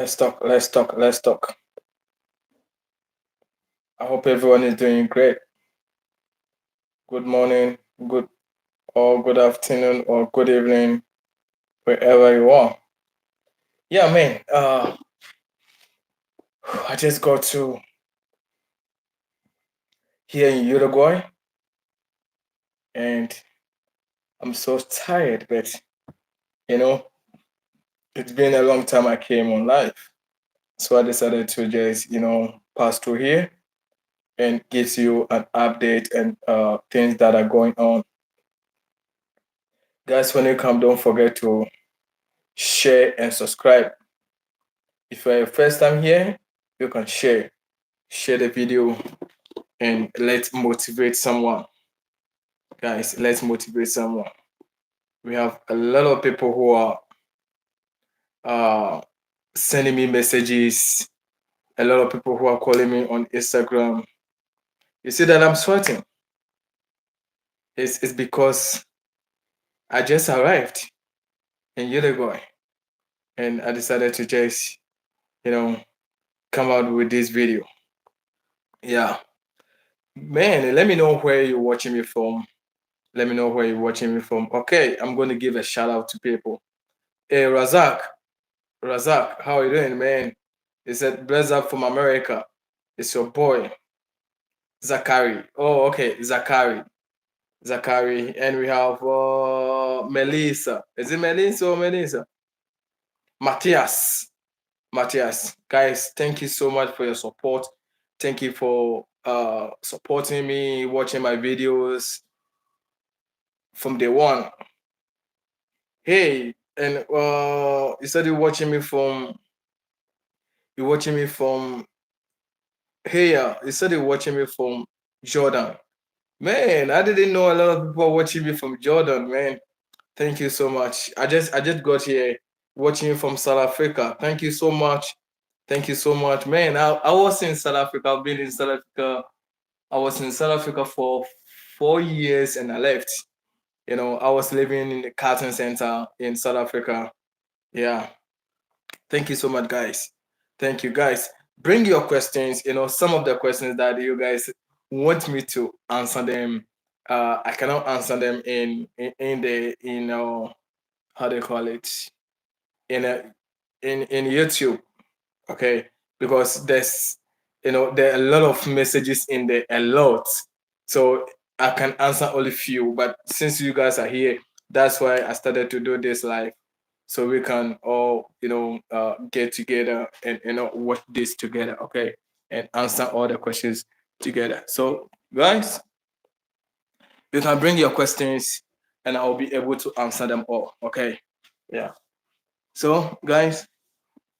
Let's talk. Let's talk. Let's talk. I hope everyone is doing great. Good morning, good or good afternoon or good evening, wherever you are. Yeah, man. I just got to here in Uruguay, and I'm so tired. But you know, it's been a long time I came on live, so I decided to just pass through here and give you an update and things that are going on. Guys, when you come, don't forget to share and subscribe. If you're your first time here, you can share the video, and let's motivate someone. Guys, let's motivate someone. We have a lot of people who are uh, sending me messages, a lot of people who are calling me on Instagram. You see that I'm sweating? It's because I just arrived in Uruguay, and I decided to just, you know, come out with this video. Yeah. Man, let me know where you're watching me from. Let me know where you're watching me from. Okay, I'm going to give a shout out to people. Hey, Razak, how are you doing, man? He said, bless up from America. It's your boy, Zachary. Oh, okay, Zachary. And we have Melissa. Is it Melissa or Melissa? Matthias. Matthias. Guys, thank you so much for your support. Thank you for supporting me, watching my videos from day one. Hey, and you said you're watching me from here. You said you're watching me from Jordan. Man, I didn't know a lot of people are watching me from Jordan, man. Thank you so much. I just got here watching you from South Africa. Thank you so much. Thank you so much. Man, I was in South Africa. I've been in South Africa. I was in South Africa for 4 years and I left. I was living in the Carton Center in South Africa. Yeah. Thank you so much, guys. Thank you, guys. Bring your questions. Some of the questions that you guys want me to answer them. I cannot answer them in the how do you call it in a in YouTube. Okay, because there are a lot of messages in there, a lot. So I can answer only few. But since you guys are here, that's why I started to do this live, so we can all get together and watch this together, okay, and answer all the questions together. So guys, you can bring your questions and I'll be able to answer them all, okay. Yeah. So guys,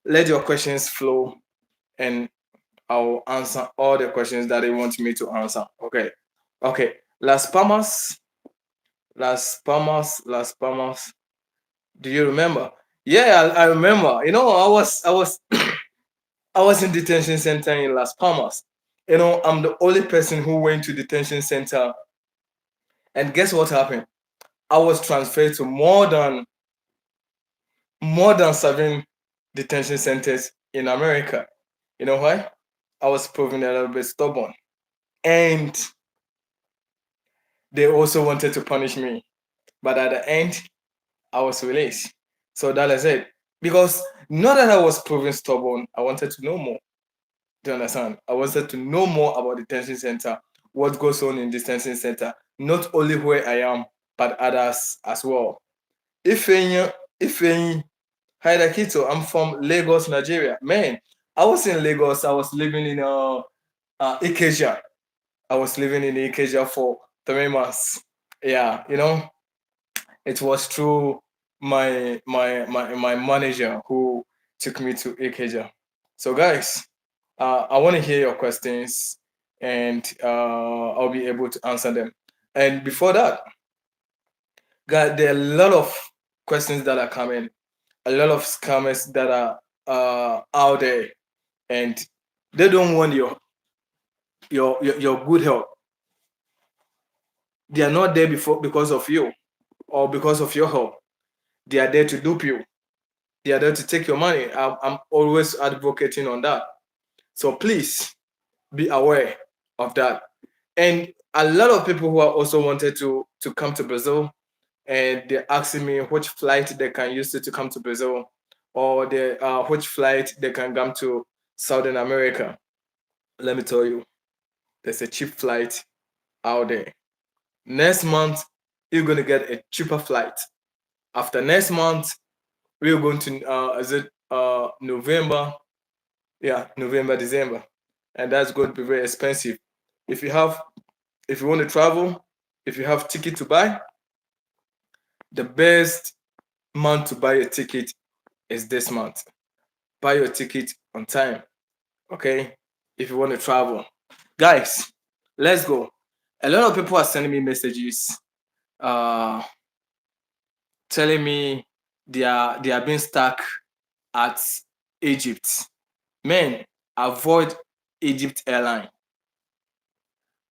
let your questions flow and I'll answer all the questions that they want me to answer, okay. Okay, Las Palmas. Do you remember? Yeah, I remember. I was I was in detention center in Las Palmas. I'm the only person who went to detention center. And guess what happened? I was transferred to more than 7 detention centers in America. You know why? I was proven a little bit stubborn. And they also wanted to punish me. But at the end, I was released. So that is it. Because not that I was proven stubborn, I wanted to know more. Do you understand? I wanted to know more about the detention center, what goes on in the detention center, not only where I am, but others as well. If hi DARKITO, I'm from Lagos, Nigeria. Man, I was in Lagos. I was living in Ikeja. I was living in Ikeja for 3 months. Yeah, it was through my manager who took me to Ikeja. So guys, I want to hear your questions, and I'll be able to answer them. And before that, guys, there are a lot of questions that are coming, a lot of scammers that are out there, and they don't want your good health. They are not there because of you or because of your help. They are there to dupe you. They are there to take your money. I'm always advocating on that. So please be aware of that. And a lot of people who are also wanted to come to Brazil, and they're asking me which flight they can use to come to Brazil, or which flight they can come to Southern America. Let me tell you, there's a cheap flight out there. Next month, you're gonna get a cheaper flight. After next month, we're going to is it November? Yeah, November, December, and that's going to be very expensive. If you have, if you want to travel, if you have ticket to buy, the best month to buy a ticket is this month. Buy your ticket on time, okay? If you want to travel, guys, let's go. A lot of people are sending me messages, uh, telling me they are being stuck at Egypt. Men, avoid Egypt airline.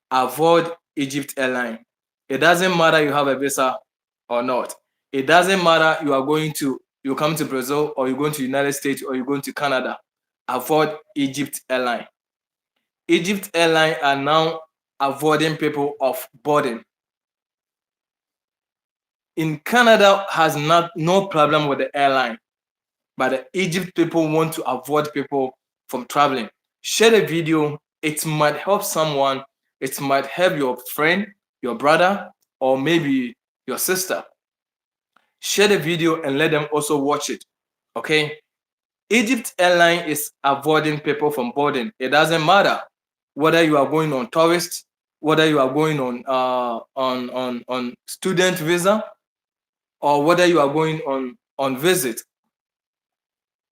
Avoid Egypt airline. It doesn't matter you have a visa or not. It doesn't matter you come to Brazil, or you're going to United States, or you're going to Canada. Avoid Egypt airline. Egypt airline are now avoiding people of boarding. In Canada has no problem with the airline, but the Egypt people want to avoid people from traveling. Share the video. It might help someone. It might help your friend, your brother, or maybe your sister. Share the video and let them also watch it. Okay? Egypt airline is avoiding people from boarding. It doesn't matter whether you are going on tourist, whether you are going on student visa, or whether you are going on visit.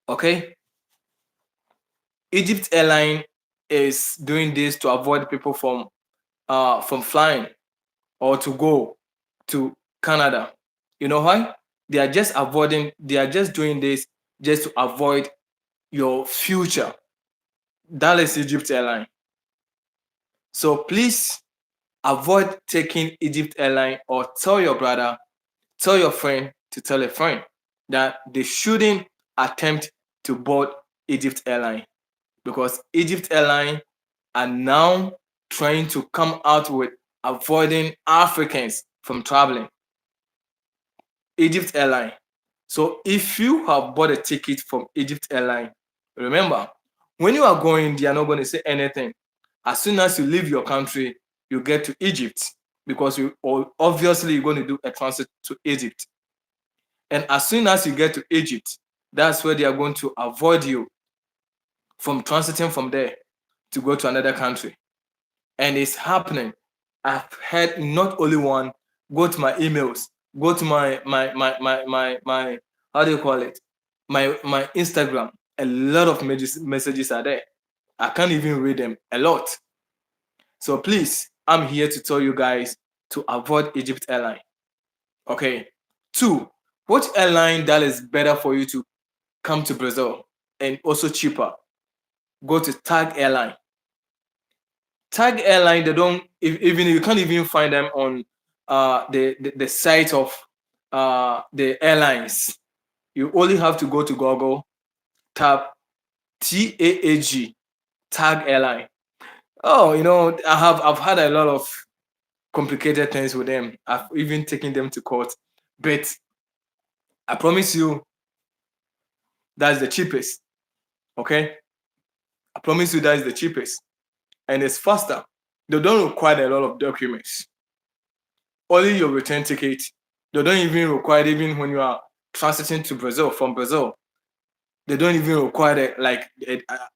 Okay? Egypt airline is doing this to avoid people from flying or to go to Canada. You know why? They are just doing this just to avoid your future. That is Egypt airline. So please avoid taking Egypt airline, or tell your brother, tell your friend to tell a friend that they shouldn't attempt to board Egypt airline, because Egypt airline are now trying to come out with avoiding Africans from traveling. Egypt airline. So if you have bought a ticket from Egypt airline, remember, when you are going, they are not going to say anything. As soon as you leave your country, you get to Egypt, because you obviously you're going to do a transit to Egypt. And as soon as you get to Egypt, that's where they are going to avoid you from transiting from there to go to another country. And it's happening. I've had not only one. Go to my emails, go to my how do you call it? My Instagram. A lot of messages are there. I can't even read them. A lot. So please, I'm here to tell you guys to avoid Egypt airline. Okay. Two, which airline that is better for you to come to Brazil and also cheaper? Go to Tag Airline. Tag Airline, they don't even you can't even find them on the site of the airlines. You only have to go to Google, tap TAAG, Tag Airline. Oh, I've had a lot of complicated things with them. I've even taken them to court, but I promise you that's the cheapest. Okay, I promise you that is the cheapest, and it's faster. They don't require a lot of documents. Only your return ticket. They don't even require, even when you are transiting to Brazil from Brazil. They don't even require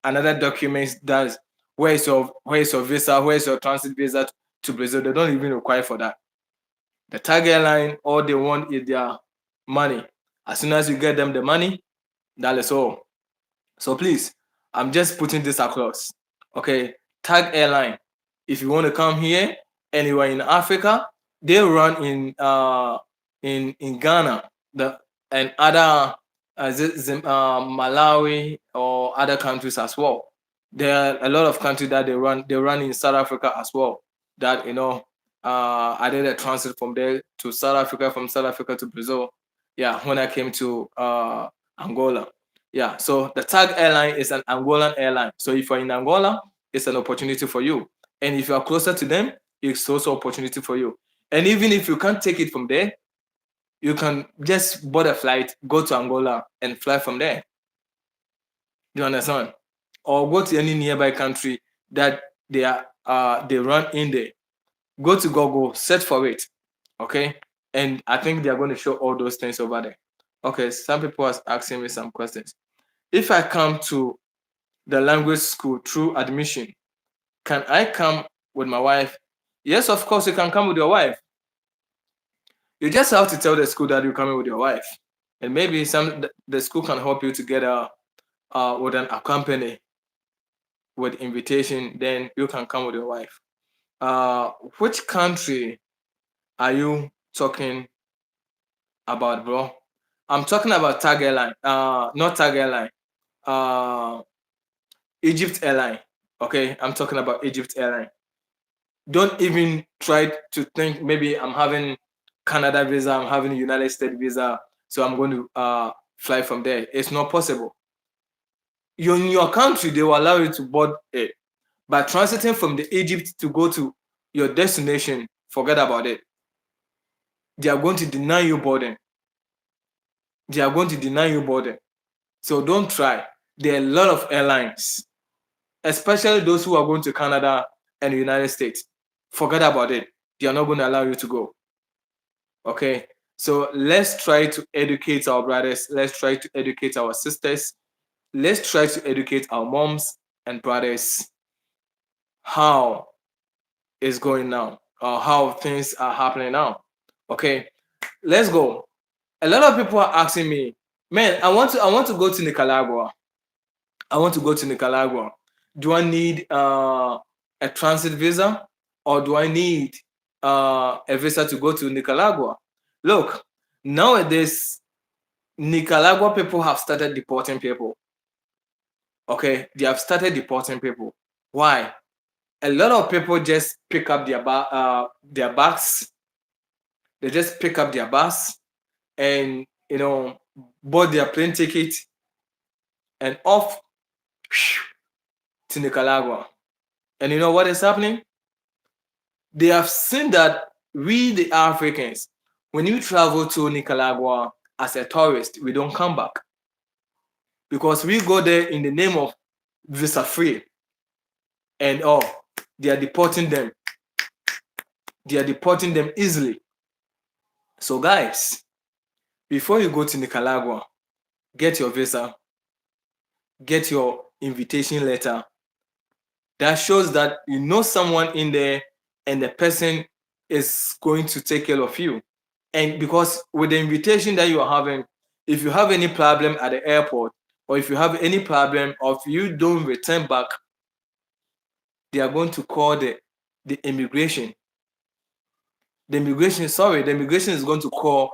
another document that's where is your visa, where is your transit visa to Brazil. They don't even require for that. The Tag airline, all they want is their money. As soon as you get them the money, that is all. So please, I'm just putting this across. Okay, Tag airline. If you want to come here, anywhere in Africa, they run in Ghana, and other Malawi or other countries as well. There are a lot of countries that they run. They run in South Africa as well. That I did a transit from there to South Africa, from South Africa to Brazil. Yeah, when I came to Angola. Yeah, so the tag airline is an Angolan airline. So if you're in Angola, it's an opportunity for you. And if you are closer to them, it's also opportunity for you. And even if you can't take it from there, you can just board a flight, go to Angola, and fly from there. You understand? Or go to any nearby country that they run in there. Go to Google, search for it. Okay? And I think they are going to show all those things over there. Okay, some people are asking me some questions. If I come to the language school through admission, can I come with my wife? Yes, of course, you can come with your wife. You just have to tell the school that you're coming with your wife. And maybe the school can help you together with an accompany with invitation, then you can come with your wife. Which country are you talking about, bro? I'm talking about Tag Airline, not Tag Airline, uh, Egypt Airline. Okay, I'm talking about Egypt Airline. Don't even try to think maybe I'm having Canada visa, I'm having United States visa, so I'm going to fly from there. It's not possible. You're in your country, they will allow you to board it. But transiting from the Egypt to go to your destination, forget about it. They are going to deny you boarding. They are going to deny you boarding. So don't try. There are a lot of airlines, especially those who are going to Canada and the United States. Forget about it. They are not going to allow you to go. Okay. So let's try to educate our brothers. Let's try to educate our sisters. Let's try to educate our moms and brothers how it's going now, or how things are happening now. Okay. Let's go. A lot of people are asking me, man, I want to go to Nicaragua. I want to go to Nicaragua. Do I need a transit visa, or do I need a visa to go to Nicaragua? Look, nowadays, Nicaragua people have started deporting people. Okay, they have started deporting people. Why? A lot of people just pick up their bags. They just pick up their bags and bought their plane ticket and off to Nicaragua. And you know what is happening? They have seen that we, the Africans, when you travel to Nicaragua as a tourist, we don't come back because we go there in the name of visa free, and they are deporting them. They are deporting them easily. So, guys, before you go to Nicaragua, get your visa, get your invitation letter. That shows that you know someone in there and the person is going to take care of you. And because with the invitation that you are having, if you have any problem at the airport, or if you have any problem or if you don't return back, they are going to call the immigration. The immigration is going to call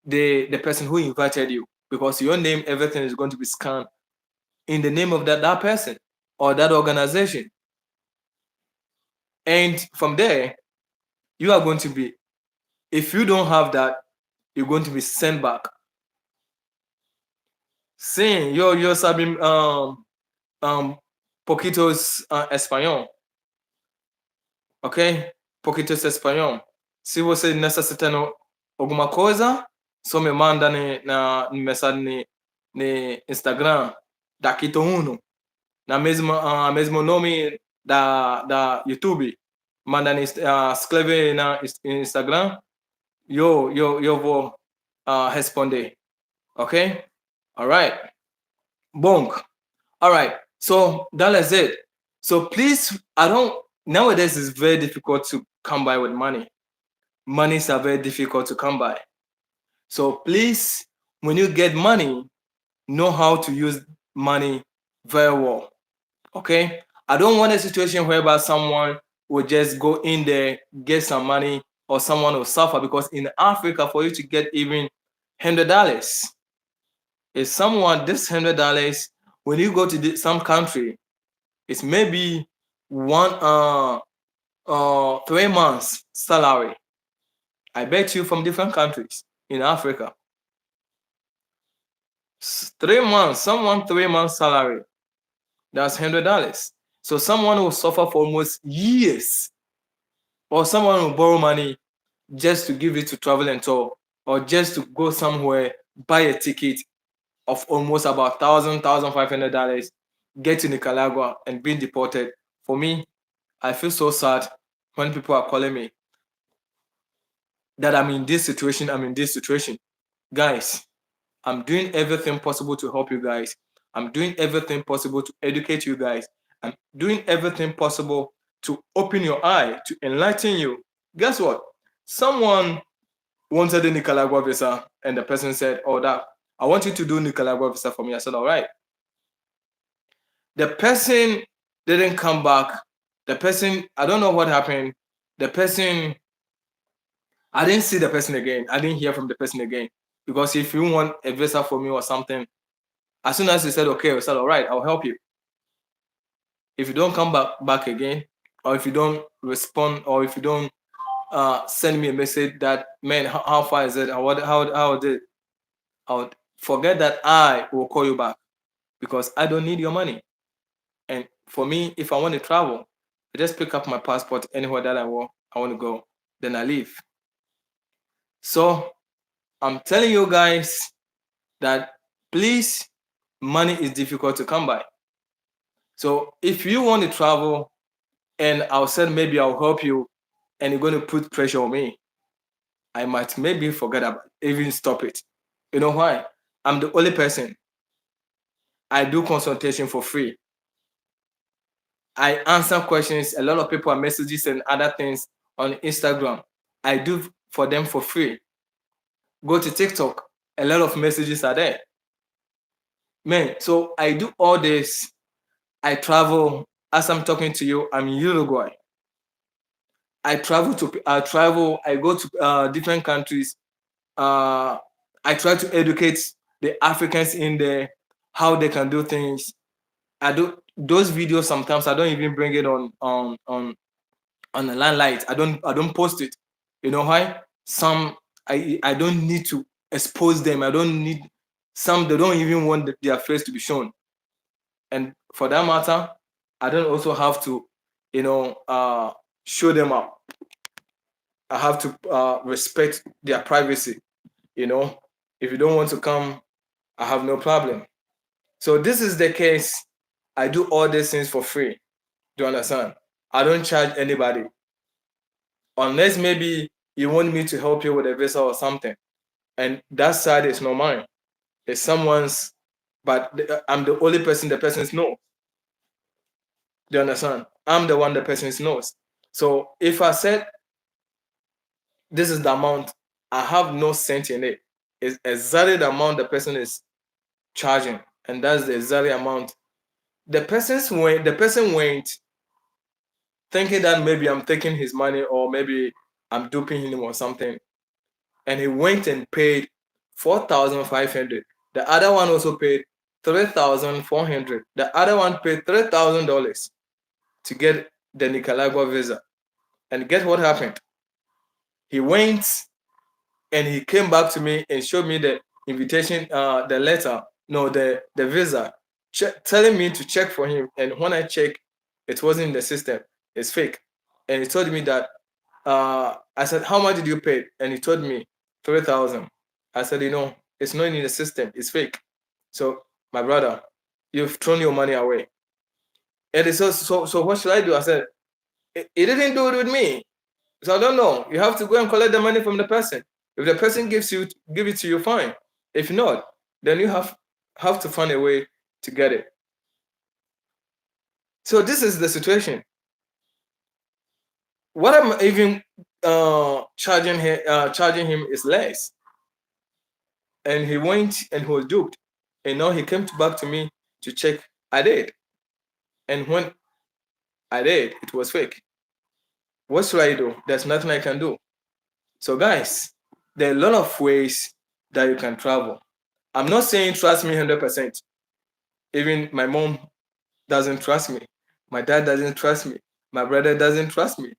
the person who invited you, because your name, everything is going to be scanned in the name of that person or that organization. And from there, you are going to be, if you don't have that, you're going to be sent back. Sim, yo sabe poquitos espanhol, ok? Poquitos espanhol. Se você necessitando alguma coisa, só me manda na mensagem no Instagram, DARKITO 1, na mesmo nome da YouTube. Manda escreve na Instagram, eu vou responder, ok? All right. Bonk. All right. So that is it. So please, nowadays it's very difficult to come by with money. Monies are very difficult to come by. So please, when you get money, know how to use money very well. Okay? I don't want a situation whereby someone will just go in there, get some money, or someone will suffer, because in Africa, for you to get even $100, if someone this $100, when you go to some country, it's maybe 3 months salary. I bet you from different countries in Africa. 3 months, someone 3 months salary, that's $100. So someone will suffer for almost years, or someone will borrow money just to give it to travel and tour, or just to go somewhere, buy a ticket of almost about $1,500, get to Nicaragua and being deported. For me, I feel so sad when people are calling me that I'm in this situation, I'm in this situation. Guys, I'm doing everything possible to help you guys. I'm doing everything possible to educate you guys. I'm doing everything possible to open your eye, to enlighten you. Guess what? Someone wanted a Nicaragua visa, and the person said, "Oh, that I want you to do Nicaragua visa for me." I said, "All right." The person didn't come back. The person, I don't know what happened. The person, I didn't see the person again. I didn't hear from the person again. Because if you want a visa for me or something, as soon as he said, okay, I said, all right, I'll help you. If you don't come back again, or if you don't respond, or if you don't send me a message that, man, how far is it? How did it? I would forget that I will call you back, because I don't need your money. And for me, if I want to travel, I just pick up my passport anywhere that I want to go, then I leave. So I'm telling you guys that, please, money is difficult to come by. So if you want to travel and I'll say maybe I'll help you, and you're going to put pressure on me, I might maybe forget about it, even stop it. You know why? I'm the only person. I do consultation for free. I answer questions. A lot of people are messages and other things on Instagram. I do for them for free. Go to TikTok. A lot of messages are there. Man, so I do all this. I travel. As I'm talking to you, I'm in Uruguay. I travel. I go to different countries. I try to educate the Africans in there, how they can do things. I do those videos sometimes. I don't even bring it on the landlight. I don't post it. You know why? Some I don't need to expose them. I don't need some. They don't even want their face to be shown. And for that matter, I don't also have to, show them up. I have to respect their privacy. You know, if you don't want to come, I have no problem. So this is the case. I do all these things for free. Do you understand? I don't charge anybody, unless maybe you want me to help you with a visa or something, and that side is not mine. It's someone's, but I'm the only person the person knows. Do you understand? I'm the one the person knows. So if I said this is the amount, I have no cent in it. It's exactly the amount the person is charging, and that's the exact amount. The person went thinking that maybe I'm taking his money, or maybe I'm duping him or something, and he went and paid 4,500. The other one also paid 3,400. The other one paid $3,000 to get the Nicaragua visa. And guess what happened? He went and he came back to me and showed me the invitation, the letter, no, the visa, telling me to check for him. And when I checked, it wasn't in the system. It's fake. And he told me that, I said, how much did you pay? And he told me 3,000. I said, it's not in the system. It's fake. So, my brother, you've thrown your money away. And he said, so what should I do? I said, he didn't do it with me. So I don't know. You have to go and collect the money from the person. If the person give it to you, fine. If not, then you have to find a way to get it. So this is the situation. What I'm even charging him is less. And he went and he was duped. And now he came back to me to check. I did. And when I did, it was fake. What should I do? There's nothing I can do. So guys, there are a lot of ways that you can travel. I'm not saying trust me 100%. Even my mom doesn't trust me. My dad doesn't trust me. My brother doesn't trust me.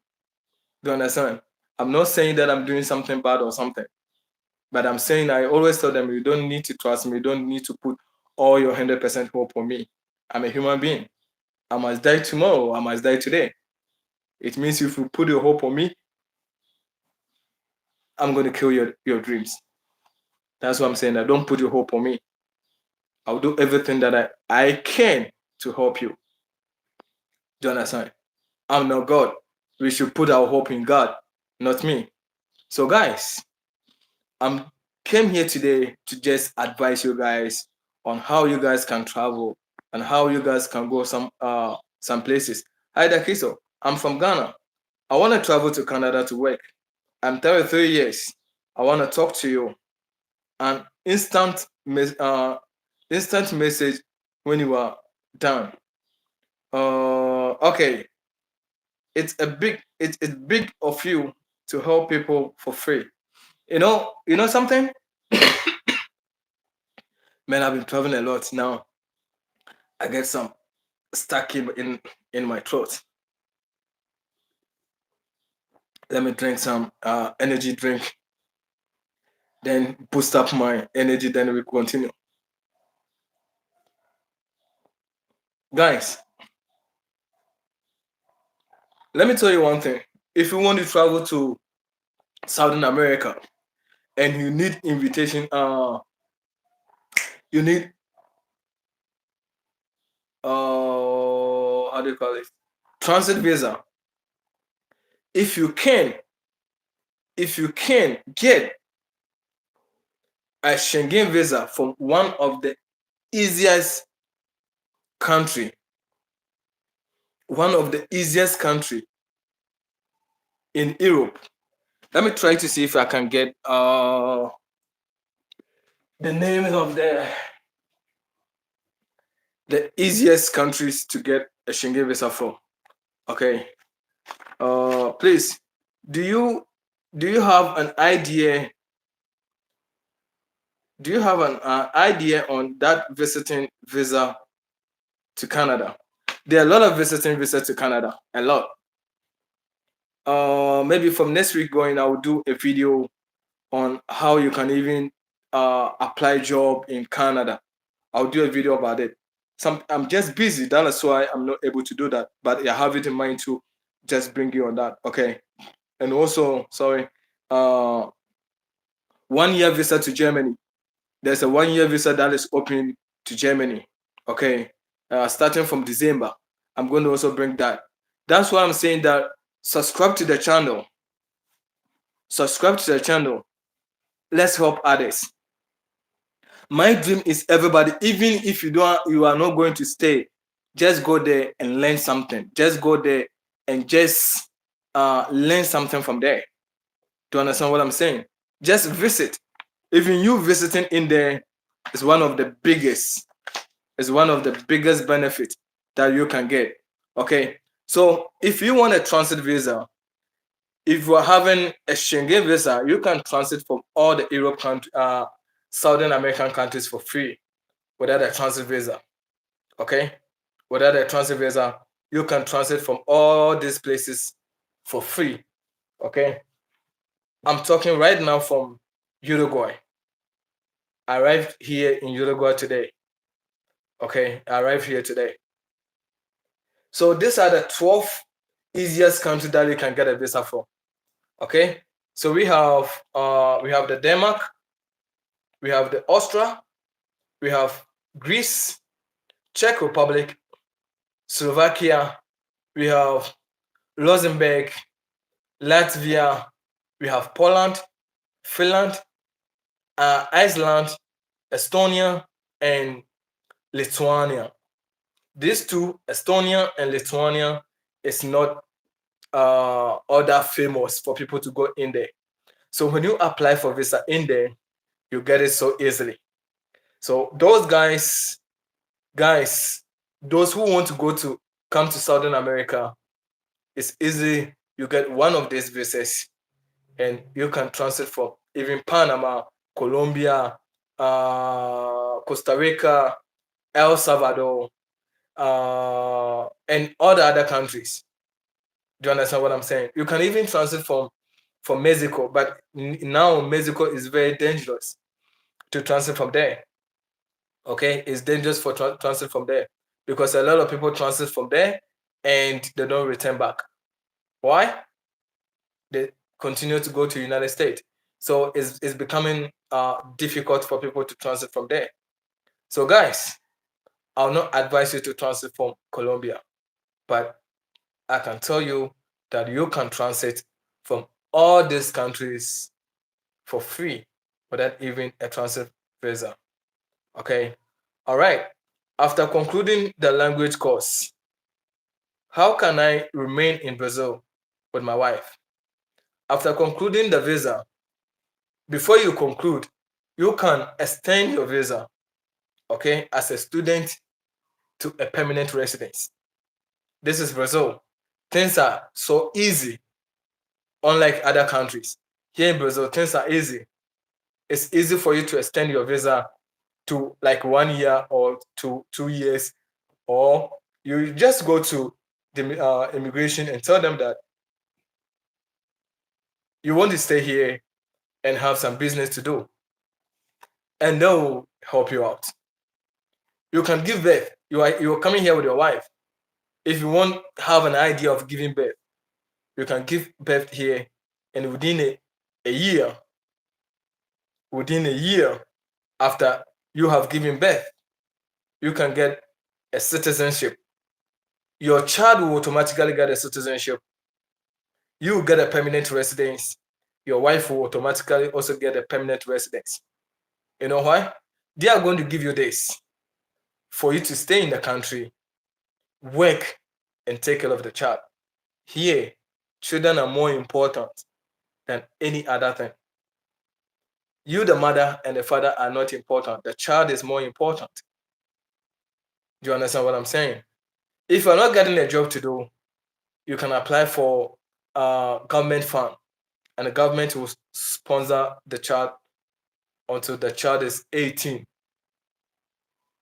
Do you understand? I'm not saying that I'm doing something bad or something. But I'm saying, I always tell them, you don't need to trust me. You don't need to put all your 100% hope on me. I'm a human being. I must die tomorrow. I must die today. It means if you put your hope on me, I'm going to kill your dreams. That's what I'm saying. That don't put your hope on me. I'll do everything that I can to help you. Do you understand? I'm not God. We should put our hope in God, not me. So, guys, I'm came here today to just advise you guys on how you guys can travel and how you guys can go some places. Hi, DARKITO. I'm from Ghana. I want to travel to Canada to work. I'm 33 years. I want to talk to you. An instant message when you are done. Okay, it's big of you to help people for free. You know something? Man, I've been traveling a lot now. I get some stuck in my throat. Let me drink some energy drink, then boost up my energy. Then we continue, guys. Let me tell you one thing. If you want to travel to Southern America and you need invitation, you need how do you call it? Transit visa. If you can, if you can get a Schengen visa from one of the easiest country, one of the easiest country in Europe. Let me try to see if I can get the names of the easiest countries to get a Schengen visa from. Okay. Please, do you have an idea? Do you have an idea on that visiting visa to Canada? There are a lot of visiting visas to Canada. A lot. Maybe from next week going, I will do a video on how you can even apply job in Canada. I'll do a video about it. I'm just busy. That's why I'm not able to do that. But I have it in mind to just bring you on that. Okay. And also, sorry, 1 year visa to Germany. There's a 1 year visa that is open to Germany. Okay. Starting from December. I'm going to also bring that. That's why I'm saying that subscribe to the channel. Subscribe to the channel. Let's help others. My dream is everybody, even if you are not going to stay, just go there and learn something. Just go there and just learn something from there. Do you understand what I'm saying? Just visit. Even you visiting in there is one of the biggest. Is one of the biggest benefits that you can get. Okay. So if you want a transit visa, if you are having a Schengen visa, you can transit from all the Europe Southern American countries for free without a transit visa. Okay? Without a transit visa, you can transit from all these places for free. Okay? I'm talking right now from Uruguay. I arrived here in Uruguay today. Okay? I arrived here today. So these are the 12 easiest countries that you can get a visa for. Okay? So we have the Denmark, we have the Austria, we have Greece, Czech Republic, Slovakia, we have Luxembourg, Latvia, we have Poland, Finland, Iceland, Estonia, and Lithuania. These two, Estonia and Lithuania, is not all that famous for people to go in there. So when you apply for visa in there, you get it so easily. So those guys, those who want to come to Southern America, it's easy. You get one of these visas and you can transit from even Panama, Colombia, Costa Rica, El Salvador, and all the other countries. Do you understand what I'm saying? You can even transit from from Mexico, but now Mexico is very dangerous to transit from there. Okay, it's dangerous for transit from there because a lot of people transit from there and they don't return back. Why? They continue to go to United States. So it's becoming difficult for people to transit from there. So guys, I'll not advise you to transit from Colombia, but I can tell you that you can transit from all these countries for free without even a transit visa. Okay. All right. After concluding the language course, how can I remain in Brazil with my wife? After concluding the visa, before you conclude, you can extend your visa, okay, as a student to a permanent residence. This is Brazil. Things are so easy, unlike other countries. Here in Brazil, things are easy. It's easy for you to extend your visa to like 1 year or to 2 years, or you just go to the immigration and tell them that you want to stay here and have some business to do, and they'll help you out. You can give birth. You're coming here with your wife. If you want have an idea of giving birth, you can give birth here, and a year, within a year after you have given birth, you can get a citizenship. Your child will automatically get a citizenship. You will get a permanent residence. Your wife will automatically also get a permanent residence. You know why? They are going to give you this for you to stay in the country, work, and take care of the child. Here, children are more important than any other thing. You, the mother, and the father are not important. The child is more important. Do you understand what I'm saying? If you're not getting a job to do, you can apply for a government fund, and the government will sponsor the child until the child is 18.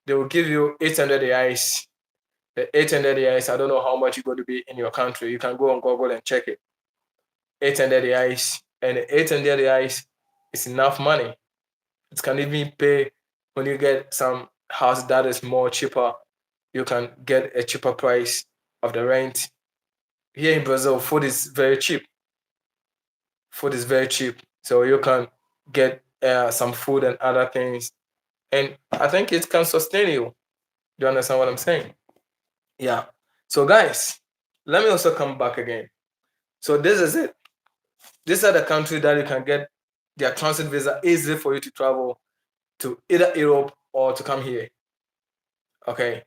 They will give you 800 reais. The 800 reais, I don't know how much it's going to be in your country. You can go on Google and check it. 800 reais. And 800 reais is enough money. It can even pay when you get some house that is more cheaper. You can get a cheaper price of the rent. Here in Brazil, food is very cheap. Food is very cheap. So you can get some food and other things. And I think it can sustain you. Do you understand what I'm saying? Yeah. So guys, let me also come back again. So this is it. These are the countries that you can get their transit visa easy for you to travel to either Europe or to come here. Okay.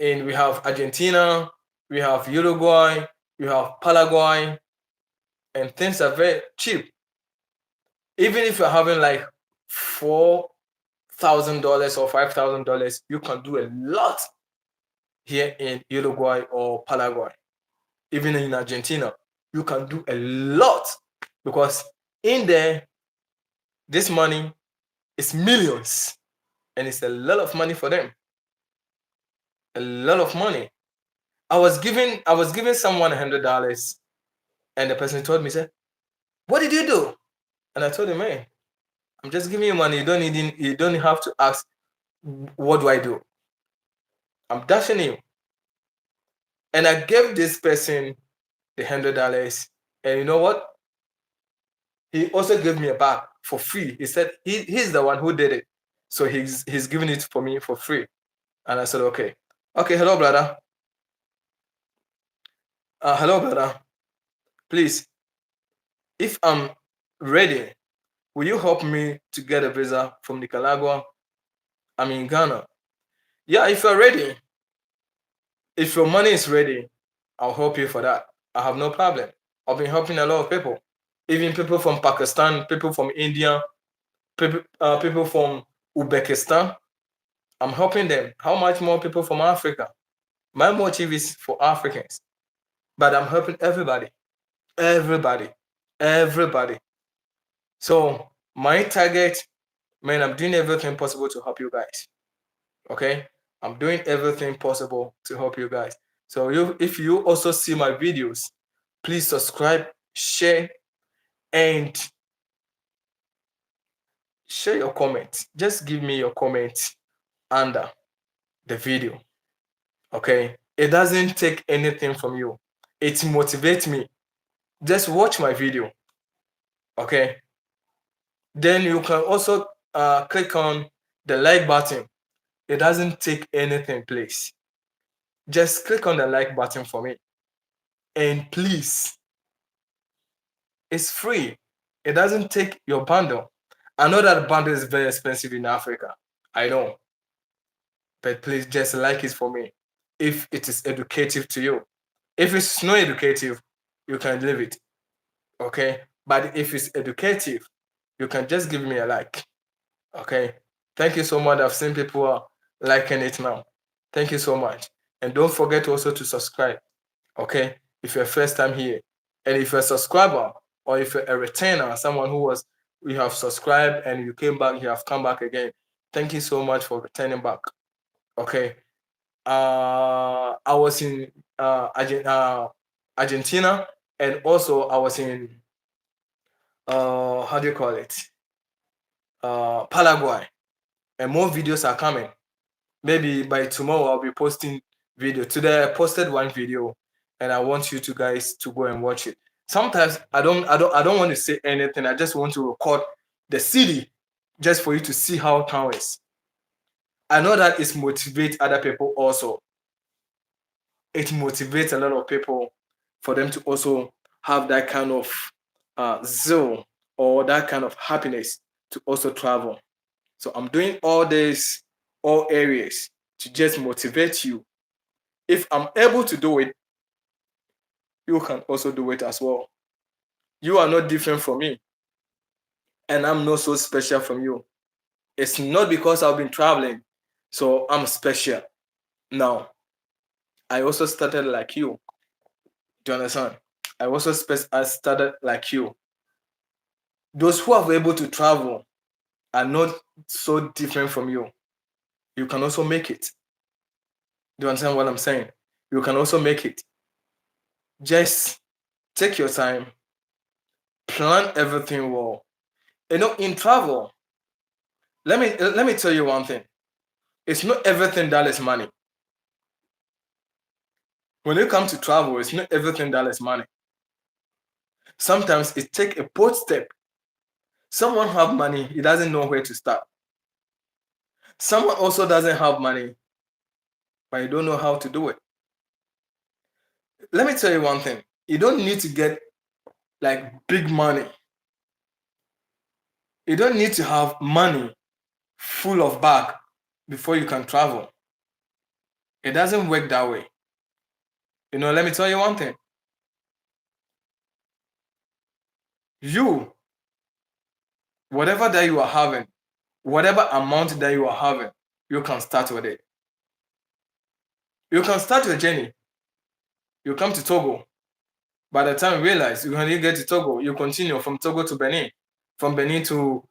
And we have Argentina, we have Uruguay, we have Paraguay, and things are very cheap. Even if you're having like $4,000 or $5,000, you can do a lot here in Uruguay or Paraguay. Even in Argentina, you can do a lot because in there, this money is millions, and it's a lot of money for them. A lot of money. I was giving someone $100, and the person told me, said, "What did you do?" And I told him, "Man, I'm just giving you money. You don't have to ask, what do I do? I'm dashing you." And I gave this person the $100, and you know what? He also gave me a bag for free. He said he's the one who did it, so he's giving it for me for free. And I said, okay, hello, brother. Hello, brother. Please, if I'm ready, will you help me to get a visa from Nicaragua? I'm in Ghana. Yeah, if you're ready, if your money is ready, I'll help you for that. I have no problem. I've been helping a lot of people, even people from Pakistan, people from India, people from Uzbekistan. I'm helping them. How much more people from Africa? My motive is for Africans, but I'm helping everybody, everybody, everybody. So my target, man, I'm doing everything possible to help you guys. Okay, I'm doing everything possible to help you guys. So if you also see my videos, please subscribe, share, and share your comment. Just give me your comment under the video. Okay, it doesn't take anything from you. It motivates me. Just watch my video. Okay, then you can also click on the like button. It doesn't take anything, please. Just click on the like button for me. And please, it's free. It doesn't take your bundle. I know that bundle is very expensive in Africa. I know. But please just like it for me if it is educative to you. If it's not educative, you can leave it. Okay? But if it's educative, you can just give me a like. Okay? Thank you so much. I've seen people are liking it now. Thank you so much. And don't forget also to subscribe. Okay? If you're first time here. And if you're a subscriber or if you're a retainer, someone who was you have subscribed and you came back, you have come back again. Thank you so much for returning back. Okay. I was in Argentina, and also I was in how do you call it? Paraguay. And more videos are coming. Maybe by tomorrow I'll be posting video. Today I posted one video, and I want you guys to go and watch it. Sometimes I don't want to say anything. I just want to record the city just for you to see how town is. I know that it motivates other people also. It motivates a lot of people for them to also have that kind of zeal or that kind of happiness to also travel. So I'm doing all this, all areas to just motivate you. If I'm able to do it, you can also do it as well. You are not different from me, and I'm not so special from you. It's not because I've been traveling, so I'm special. Now, I also started like you. Do you understand? I also I started like you. Those who are able to travel are not so different from you. You can also make it. Do you understand what I'm saying? You can also make it. Just take your time, plan everything well. You know, in travel, let me tell you one thing. It's not everything that is money. When you come to travel, it's not everything that is money. Sometimes it takes a bold step. Someone have money, he doesn't know where to start. Someone also doesn't have money, but you don't know how to do it. Let me tell you one thing. You don't need to get like big money. You don't need to have money full of bag before you can travel. It doesn't work that way. You know, let me tell you one thing. You, whatever that you are having, whatever amount that you are having, you can start with it. You can start your journey. You come to Togo. By the time you realize when you get to Togo, you continue from Togo to Benin, from Benin to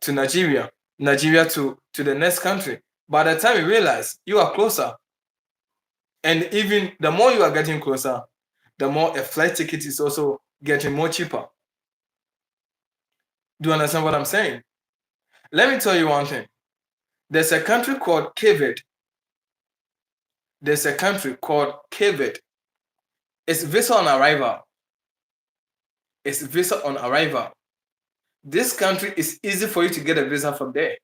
Nigeria, Nigeria to the next country. By the time you realize you are closer, and even the more you are getting closer, the more a flight ticket is also getting more cheaper. Do you understand what I'm saying? Let me tell you one thing. There's a country called Cape. There's a country called Cape. It's visa on arrival. It's visa on arrival. This country is easy for you to get a visa from there.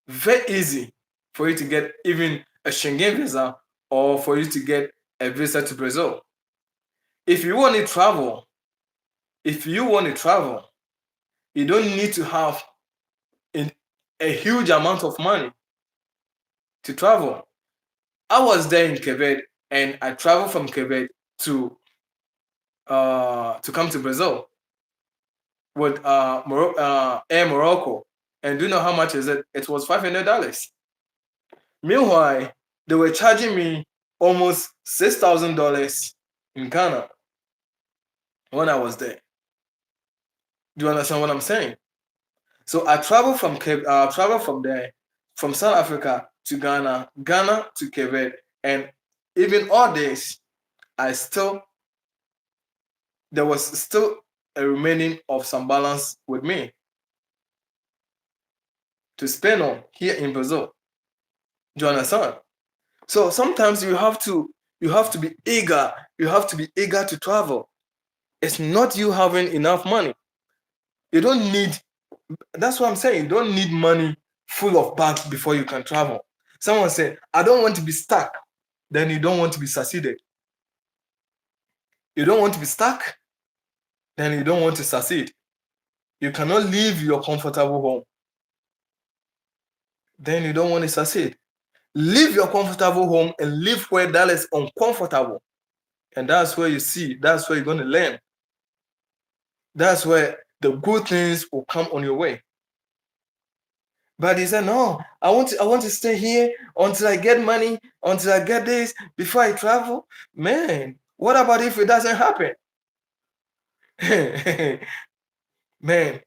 Very easy for you to get even a Schengen visa or for you to get a visa to Brazil. If you want to travel, you don't need to have a huge amount of money to travel. I was there in Quebec and I traveled from Quebec to come to Brazil with Air Morocco. And do you know how much is it? It was $500. Meanwhile, they were charging me almost $6,000 in Ghana when I was there. Do you understand what I'm saying? So I traveled from there, from South Africa to Ghana, Ghana to Quebec, and even all this, there was still a remaining of some balance with me to spend on here in Brazil. Do you understand? So sometimes you have to be eager. You have to be eager to travel. It's not you having enough money. You don't need. That's what I'm saying. You don't need money full of bags before you can travel. Someone say, "I don't want to be stuck." Then you don't want to be succeeded. You don't want to be stuck. Then you don't want to succeed. You cannot leave your comfortable home. Then you don't want to succeed. Leave your comfortable home and live where that is uncomfortable. And that's where you see, that's where you're going to learn. That's where the good things will come on your way. But he said, no, I want to stay here until I get money, until I get this, before I travel. Man, what about if it doesn't happen? Man,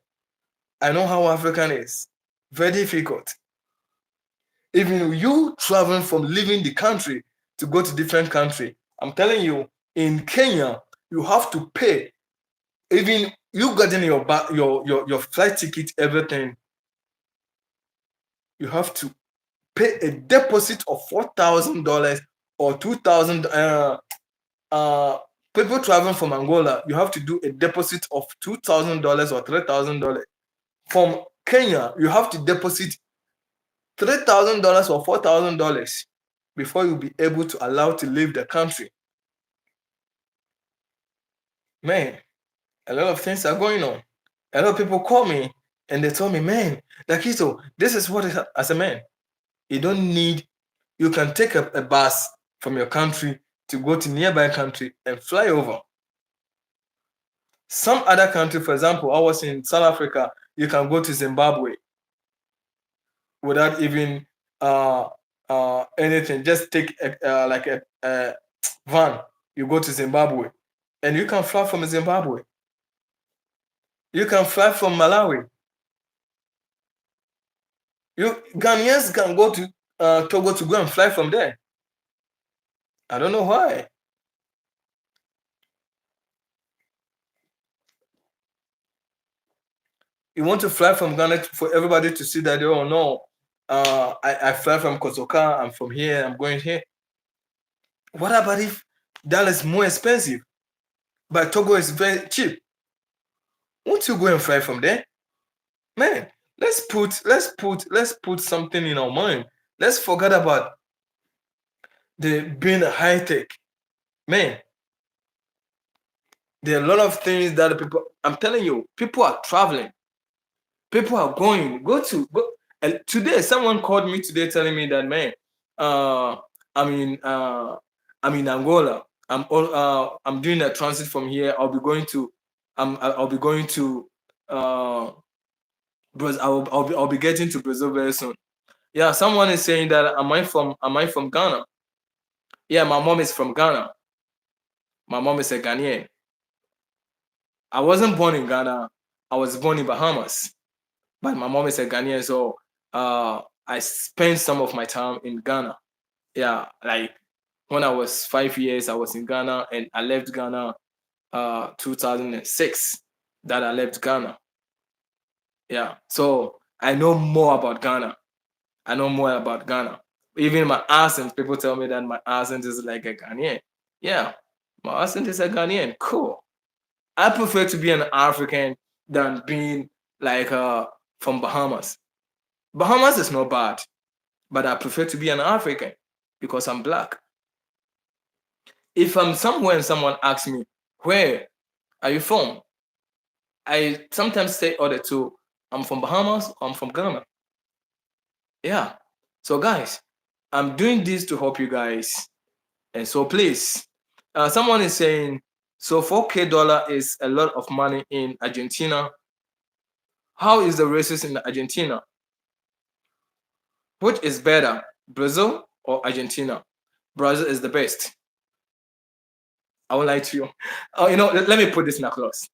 I know how African is. Very difficult. Even you traveling from leaving the country to go to different country, I'm telling you, in Kenya, you have to pay. Even you getting your flight ticket, everything, you have to pay a deposit of $4,000 or 2,000. People traveling from Angola, you have to do a deposit of $2,000 or $3,000. From Kenya, you have to deposit $3,000 or $4,000 before you'll be able to allow to leave the country. Man, a lot of things are going on. A lot of people call me and they tell me, man, DARKITO, this is what it is as a man. You don't need, you can take a bus from your country to go to nearby country and fly over. Some other country, for example, I was in South Africa, you can go to Zimbabwe without even anything. Just take like a van, you go to Zimbabwe, and you can fly from Zimbabwe. You can fly from Malawi. You Ghanaians can go to Togo to go and fly from there. I don't know why. You want to fly from Ghana for everybody to see that, oh no, I fly from Kosoka, I'm from here, I'm going here. What about if that is more expensive, but Togo is very cheap? Won't you go and fly from there? Man, let's put something in our mind. Let's forget about the being a high tech. Man, there are a lot of things that people, I'm telling you, people are traveling. People are going. Go. And today, someone called me today telling me that, man, uh, I'm in Angola. I'm doing a transit from here. I'll be going to Brazil. I'll be getting to Brazil very soon. Yeah, someone is saying that am I from Ghana? Yeah, my mom is from Ghana. My mom is a Ghanaian. I wasn't born in Ghana. I was born in Bahamas. But my mom is a Ghanaian, so I spent some of my time in Ghana. Yeah, like when I was 5 years, I was in Ghana, and I left Ghana 2006. That I left Ghana. Yeah, so I know more about Ghana. I know more about Ghana. Even my accent, people tell me that my accent is like a Ghanaian. Yeah, my accent is a Ghanaian. Cool. I prefer to be an African than being like from Bahamas. Bahamas is not bad, but I prefer to be an African because I'm black. If I'm somewhere and someone asks me, where are you from? I sometimes say other two, I'm from Bahamas, I'm from Ghana. Yeah. So guys, I'm doing this to help you guys. And so please, someone is saying, so $4K is a lot of money in Argentina. How is the races in Argentina? Which is better, Brazil or Argentina? Brazil is the best. I won't lie to you. Oh, let me put this in a clause.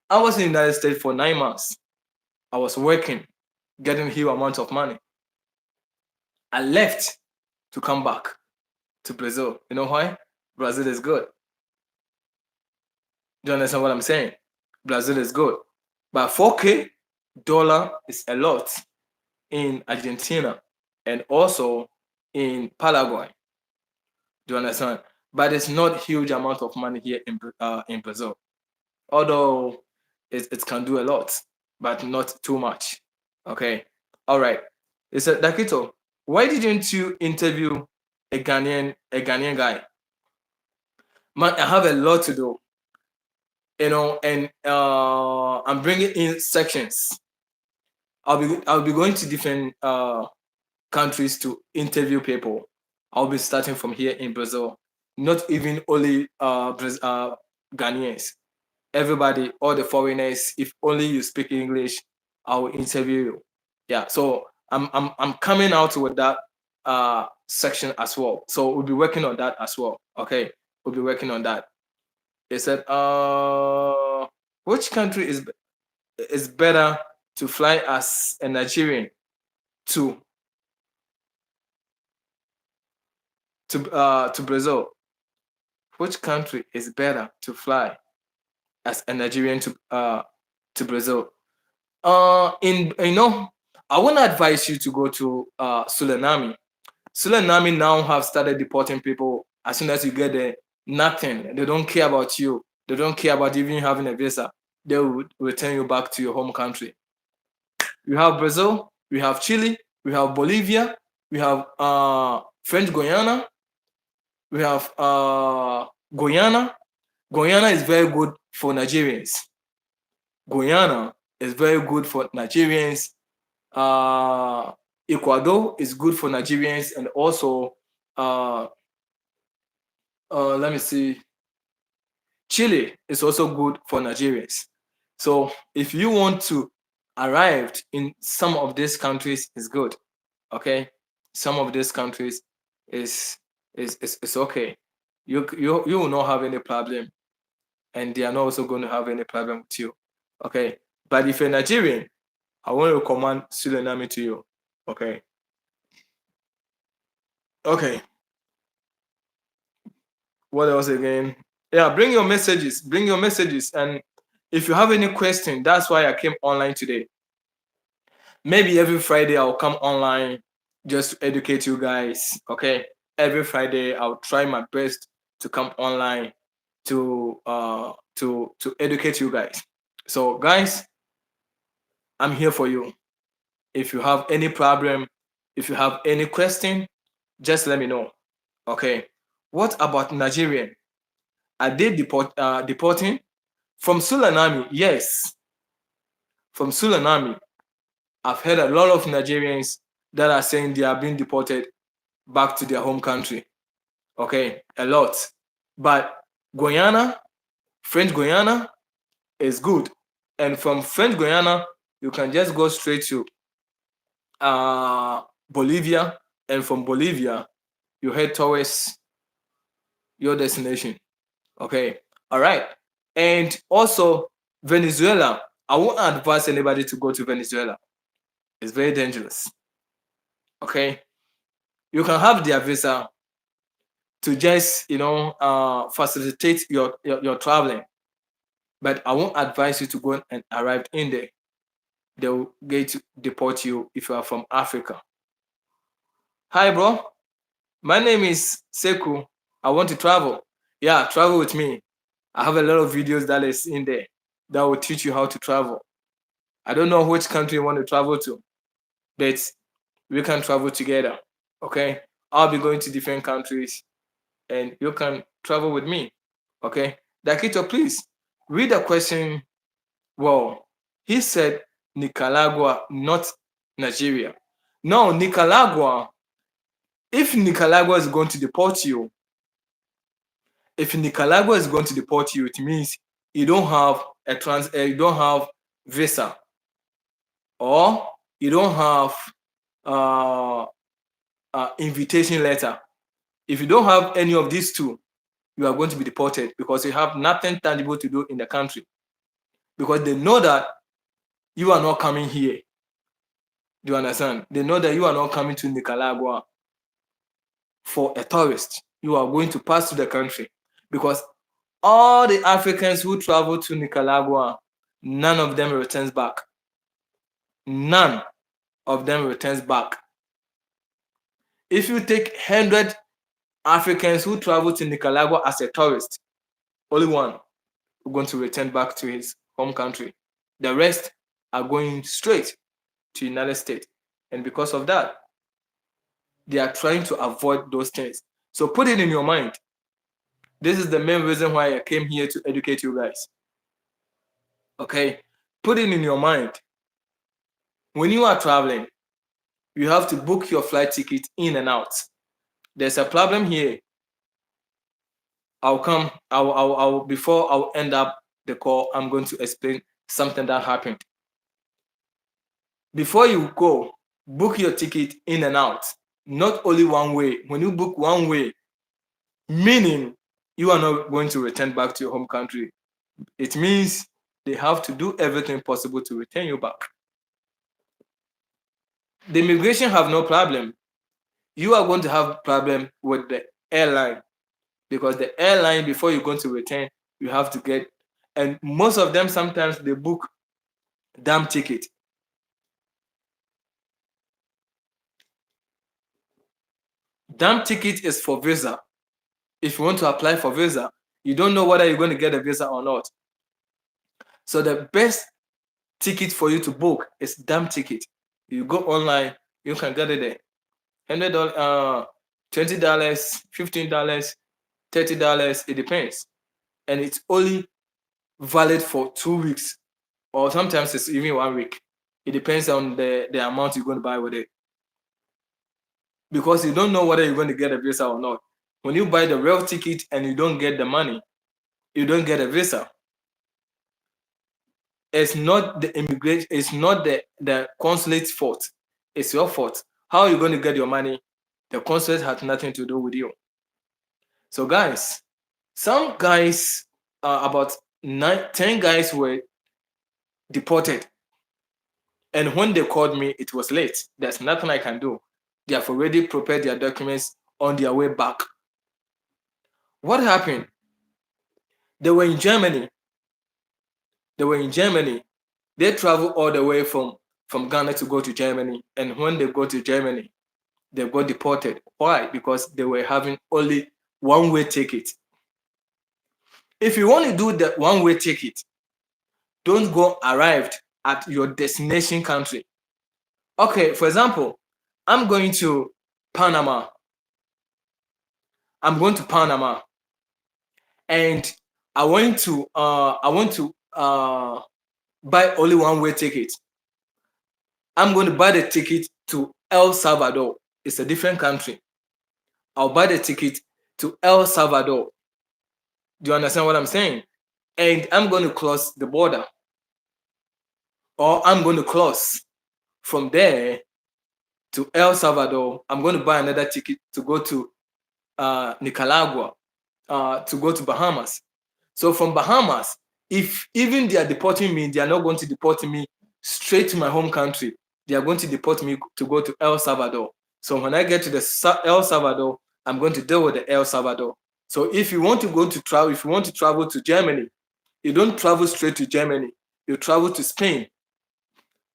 I was in the United States for 9 months. I was working, getting huge amounts of money. I left to come back to Brazil. You know why? Brazil is good. Do you understand what I'm saying? Brazil is good. But $4K is a lot in Argentina and also in Paraguay. Do you understand? But it's not huge amount of money here in Brazil. Although it can do a lot, but not too much. Okay. All right. It said, Dakito, why didn't you interview a Ghanaian guy? Man, I have a lot to do, and I'm bringing in sections. I'll be going to different countries to interview people. I'll be starting from here in Brazil. Not even only Ghanaians. Everybody, all the foreigners. If only you speak English, I will interview you. Yeah. So I'm coming out with that section as well. So we'll be working on that as well. Okay. We'll be working on that. They said, which country is better to fly as a Nigerian to to Brazil? Which country is better to fly as a Nigerian to Brazil? I want to advise you to go to Suriname. Suriname now have started deporting people as soon as you get there. Nothing. They don't care about you. They don't care about even having a visa. They will return you back to your home country. We have Brazil, we have Chile, we have Bolivia, we have French Guiana, we have Guyana. Guyana is very good for Nigerians. Guyana is very good for Nigerians. Ecuador is good for Nigerians, and also let me see, Chile is also good for Nigerians. So if you want to arrive in some of these countries, is good. Okay, some of these countries is okay. You will not have any problem, and they are not also going to have any problem with you. Okay, but if you're Nigerian, I want to recommend Suriname to you. Okay. Okay. What else again? Yeah, bring your messages. Bring your messages. And if you have any question, that's why I came online today. Maybe every Friday I'll come online just to educate you guys. Okay. Every Friday I'll try my best to come online to educate you guys. So guys, I'm here for you. If you have any problem, if you have any question, just let me know. Okay. What about Nigerian? Are they deporting? From Suriname? Yes. From Suriname, I've heard a lot of Nigerians that are saying they are being deported back to their home country. Okay, a lot. But Guyana, French Guyana is good. And from French Guyana, you can just go straight to Bolivia. And from Bolivia, you head towards your destination. Okay, all right. And also, Venezuela. I won't advise anybody to go to Venezuela. It's very dangerous. Okay, you can have their visa to just facilitate your traveling, but I won't advise you to go and arrive in there. They will get to deport you if you are from Africa. Hi, bro. My name is Seku. I want to travel. Yeah, travel with me. I have a lot of videos that is in there that will teach you how to travel. I don't know which country you want to travel to, but we can travel together. Okay, I'll be going to different countries and you can travel with me. Okay, Dakito, please read the question. Well, he said Nicaragua, not Nigeria. No, Nicaragua. If Nicaragua is going to deport you, it means you don't have you don't have visa, or you don't have invitation letter. If you don't have any of these two, you are going to be deported because you have nothing tangible to do in the country. Because they know that you are not coming here. Do you understand? They know that you are not coming to Nicaragua for a tourist. You are going to pass through the country. Because all the Africans who travel to Nicaragua none of them returns back. None of them returns back. If you take 100 Africans who travel to Nicaragua as a tourist, only one is going to return back to his home country. The rest are going straight to United States. And because of that, they are trying to avoid those things. So put it in your mind. This is the main reason why I came here to educate you guys. Okay? Put it in your mind. When you are traveling, you have to book your flight ticket in and out. There's a problem here. Before I'll end up the call, I'm going to explain something that happened. Before you go, book your ticket in and out. Not only one way. When you book one way, meaning you are not going to return back to your home country. It means they have to do everything possible to return you back. The immigration have no problem. You are going to have problem with the airline, because the airline, before you're going to return, you have to get, and most of them, sometimes they book damn ticket. Damn ticket is for visa. If you want to apply for visa, you don't know whether you're going to get a visa or not. So the best ticket for you to book is damn ticket. You go online, you can get it there. $100, $20, $15, $30, it depends. And it's only valid for 2 weeks, or sometimes it's even 1 week. It depends on the amount you're going to buy with it. Because you don't know whether you're going to get a visa or not. When you buy the real ticket and you don't get the money, you don't get a visa. It's not the immigration, it's not the consulate's fault. It's your fault. How are you going to get your money? The consulate has nothing to do with you. So guys, some guys, about 10 guys were deported. And when they called me, it was late. There's nothing I can do. They have already prepared their documents on their way back. What happened? They were in Germany. They traveled all the way from Ghana to go to Germany. And when they go to Germany, they got deported. Why? Because they were having only one-way ticket. If you want to do the one-way ticket, don't go arrived at your destination country. Okay, for example, I'm going to Panama. And I want to buy only one-way ticket. I'm going to buy the ticket to El Salvador. It's a different country. I'll buy the ticket to El Salvador. Do you understand what I'm saying? And I'm going to cross the border. Or I'm going to cross from there to El Salvador. I'm going to buy another ticket to go to Nicaragua, to go to Bahamas. So from Bahamas, if even they are deporting me, they are not going to deport me straight to my home country. They are going to deport me to go to El Salvador. So when I get to the El Salvador, I'm going to deal with the El Salvador. So if you want to travel to Germany, you don't travel straight to Germany. You travel to Spain,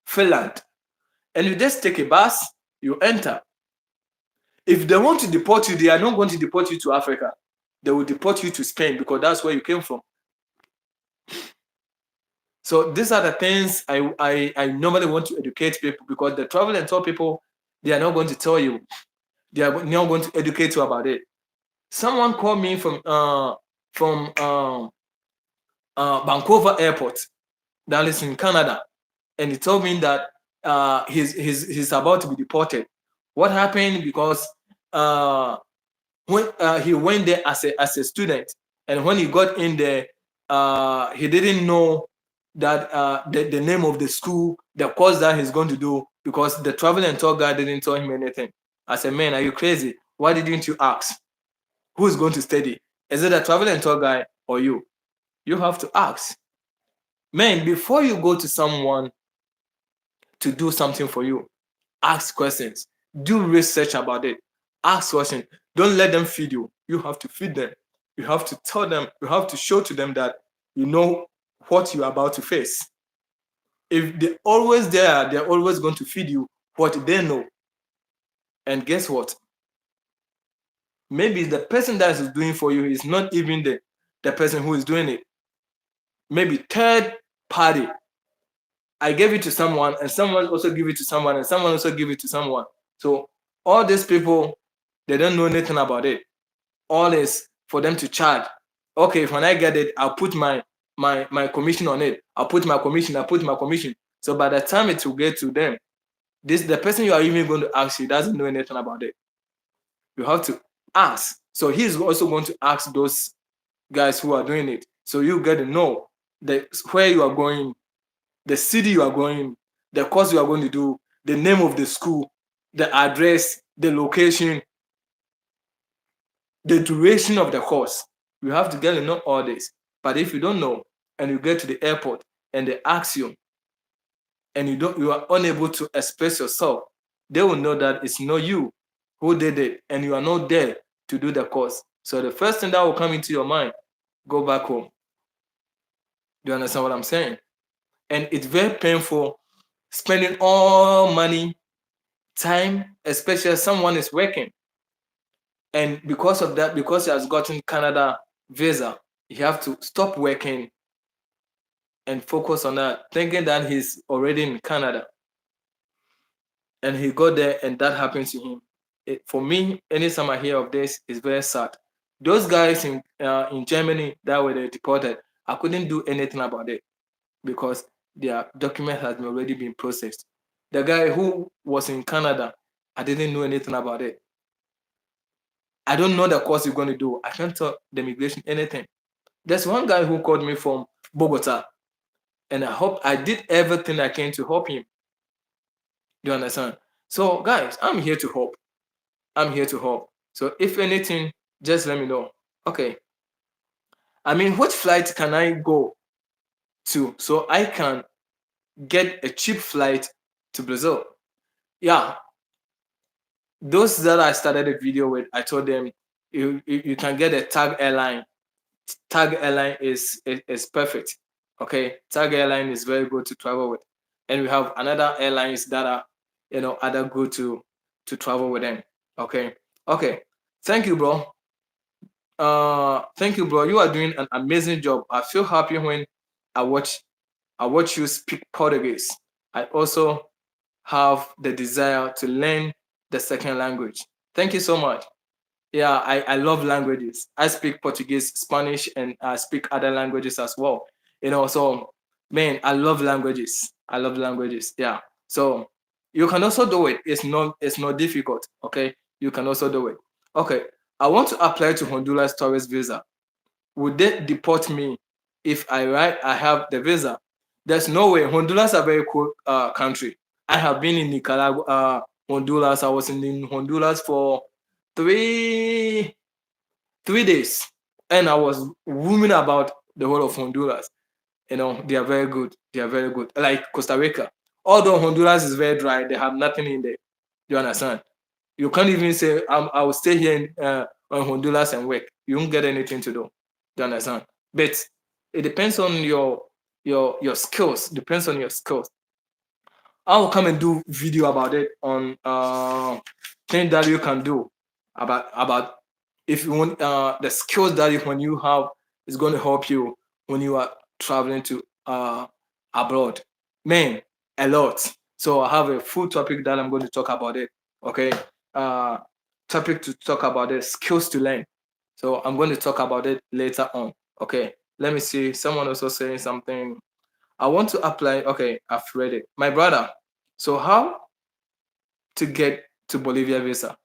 Finland, and you just take a bus, you enter. If they want to deport you, they are not going to deport you to Africa. They will deport you to Spain, because that's where you came from. So these are the things I normally want to educate people, because the travel and tour people, they are not going to tell you. They are not going to educate you about it. Someone called me from Vancouver Airport, that is in Canada, and he told me that he's about to be deported. What happened? Because when he went there as a student, and when he got in there, he didn't know that the name of the school, the course that he's going to do, because the travel and tour guide didn't tell him anything. I said, man, are you crazy? Why didn't you ask? Who is going to study? Is it a travel and tour guide or you? You have to ask. Man, before you go to someone to do something for you, ask questions. Do research about it. Ask questions. Don't let them feed you. You have to feed them. You have to tell them. You have to show to them that you know what you're about to face. If they're always there, they're always going to feed you what they know. And guess what? Maybe the person that is doing for you is not even the person who is doing it. Maybe third party. I gave it to someone, and someone also give it to someone, and someone also give it to someone. So all these people, they don't know anything about it. All is for them to charge. Okay, when I get it, I'll put my commission on it. I'll put my commission. So by the time it will get to them, the person you are even going to ask, he doesn't know anything about it. You have to ask. So he's also going to ask those guys who are doing it. So you get to know where you are going, the city you are going, the course you are going to do, the name of the school, the address, the location, the duration of the course. You have to get to know all this. But if you don't know, and you get to the airport and they ask you, and you are unable to express yourself, they will know that it's not you who did it, and you are not there to do the course. So the first thing that will come into your mind, go back home. Do you understand what I'm saying? And it's very painful spending all money, time, especially if someone is working. And because of that, because he has gotten Canada visa, you have to stop working and focus on that, thinking that he's already in Canada. And he got there and that happened to him. For me, anytime I hear of this, it's very sad. Those guys in Germany that were deported, I couldn't do anything about it because their document has already been processed. The guy who was in Canada, I didn't know anything about it. I don't know the course you're going to do. I can't tell the immigration anything. There's one guy who called me from Bogota, and I did everything I can to help him. Do you understand? So, guys, I'm here to help. I'm here to help. So, if anything, just let me know. Okay. I mean, which flight can I go to so I can get a cheap flight to Brazil? Yeah. Those that I started a video with, I told them you can get a tag airline. Tag airline is perfect. Okay, tag airline is very good to travel with, and we have another airlines that are other good to travel with them. Okay. Thank you, bro. Thank you, bro. You are doing an amazing job. I feel happy when I watch you speak Portuguese. I also have the desire to learn the second language. Thank you so much. Yeah, I love languages. I speak Portuguese, Spanish, and I speak other languages as well. So man, I love languages. I love languages. Yeah. So you can also do it. It's not difficult. Okay. You can also do it. Okay. I want to apply to Honduras tourist visa. Would they deport me if I have the visa? There's no way. Honduras is a very cool country. I have been in Nicaragua, Honduras. I was in Honduras for three days, and I was roaming about the whole of Honduras. They are very good. They are very good. Like Costa Rica. Although Honduras is very dry, they have nothing in there. You understand? You can't even say I will stay here on Honduras and work. You won't get anything to do. You understand? But it depends on your skills. Depends on your skills. I will come and do video about it on things that you can do about if you want the skills that when you have is going to help you when you are traveling to abroad. Man, a lot. So I have a full topic that I'm going to talk about it. Okay. Topic to talk about it, skills to learn. So I'm going to talk about it later on. Okay. Let me see. Someone also saying something. I want to apply. Okay, I've read it. My brother. So how to get to Bolivia visa?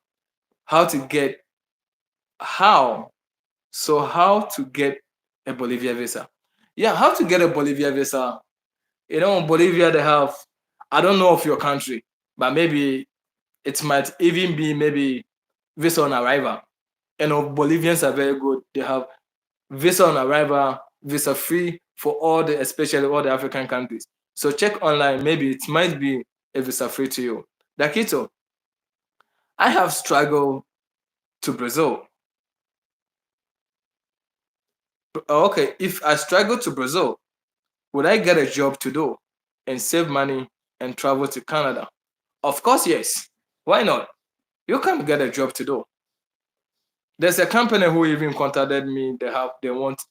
How to get how? So how to get a Bolivia visa? Yeah, how to get a Bolivia visa? In Bolivia they have, I don't know of your country, but maybe it might even be maybe visa on arrival. Bolivians are very good. They have visa on arrival, visa free for especially all the African countries. So check online, maybe it might be a visa free to you. DARKITO, I have struggled to Brazil. Okay, if I struggle to Brazil, Would I get a job to do and save money and travel to Canada? Of course, yes. Why not? You can get a job to do. There's a company who even contacted me. They want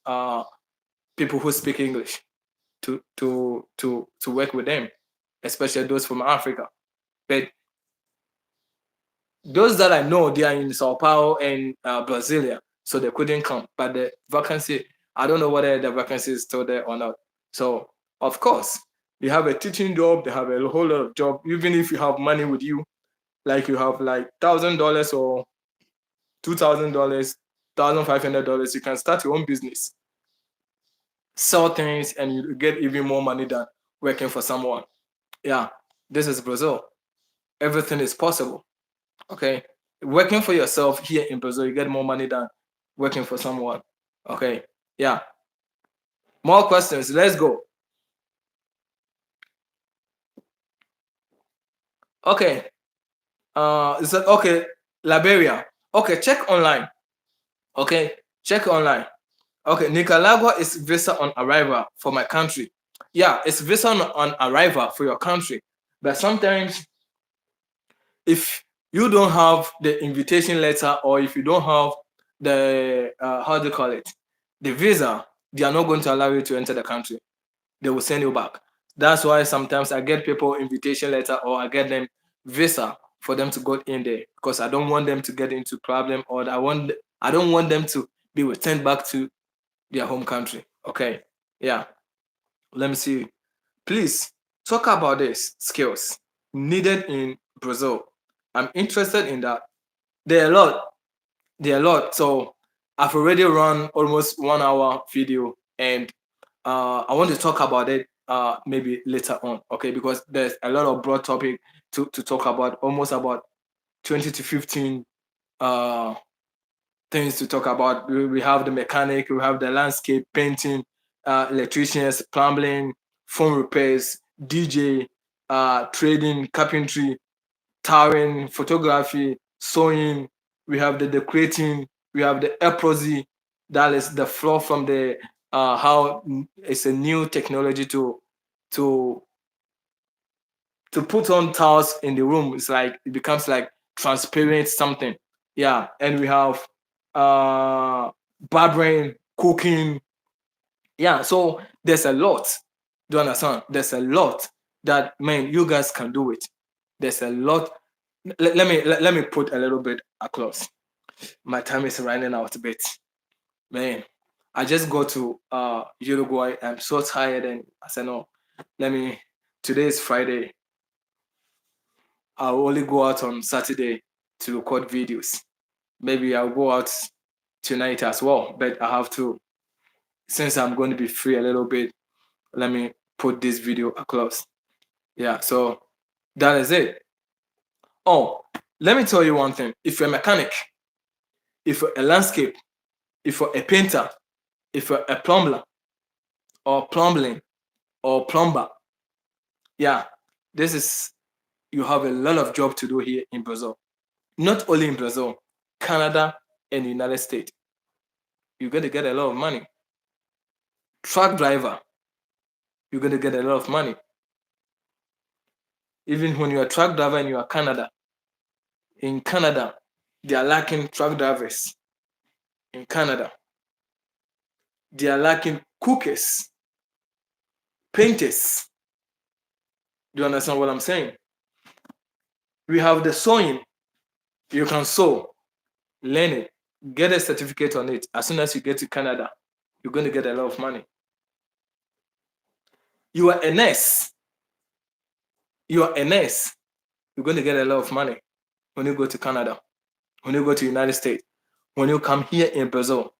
people who speak English to work with them, especially those from Africa. But those that I know, they are in Sao Paulo and Brasilia, so they couldn't come. But the vacancy, I don't know whether the vacancy is still there or not. So of course, they have a teaching job, they have a whole lot of job. Even if you have money with you, like you have like $1,000 or $2,000, $1,500, you can start your own business, sell things, and you get even more money than working for someone. Yeah, this is Brazil. Everything is possible. Okay, working for yourself here in Brazil, you get more money than working for someone. Okay, yeah. More questions. Let's go. Okay. It's like, okay, Liberia. Okay, check online. Okay, check online. Okay, Nicaragua is visa on arrival for my country. Yeah, it's visa on arrival for your country. But sometimes if you don't have the invitation letter, or if you don't have the how do you call it, the visa, they are not going to allow you to enter the country. They will send you back. That's why sometimes I get people invitation letter, or I get them visa for them to go in there, because I don't want them to get into problem, or I don't want them to be returned back to their home country. Okay, yeah. Let me see. Please talk about this skills needed in Brazil. I'm interested in that. There are a lot. There are a lot. So I've already run almost 1 hour video, and I want to talk about it maybe later on. Okay, because there's a lot of broad topic to talk about, almost about 20 to 15 uh, things to talk about. We have the mechanic, we have the landscape painting, electricians, plumbing, phone repairs, DJ, trading, carpentry, towering, photography, sewing. We have the decorating. We have the epoxy, that is the flow from the how it's a new technology to to put on tiles in the room. It's like it becomes like transparent something. Yeah, and we have barbering, cooking. Yeah, so there's a lot. Do you understand? There's a lot that, man, you guys can do it. There's a lot. Let me put a little bit across. My time is running out a bit, man. I just go to Uruguay. I'm so tired, and I said no. Let me. Today is Friday. I'll only go out on Saturday to record videos. Maybe I'll go out tonight as well, but I have to, since I'm going to be free a little bit, let me put this video across. Yeah, so that is it. Oh, let me tell you one thing. If you're a mechanic, if you're a landscape, if you're a painter, if you're a plumber or plumbing or plumber, yeah, this is, you have a lot of job to do here in Brazil. Not only in Brazil, Canada and United States. You're going to get a lot of money. Truck driver, you're going to get a lot of money. Even when you're a truck driver and you're Canada, in Canada, they are lacking truck drivers. In Canada, they are lacking cookers, painters. Do you understand what I'm saying? We have the sewing. You can sew, learn it, get a certificate on it. As soon as you get to Canada, you're going to get a lot of money. You are a nurse. You are a nurse. You're going to get a lot of money when you go to Canada, when you go to United States, when you come here in Brazil.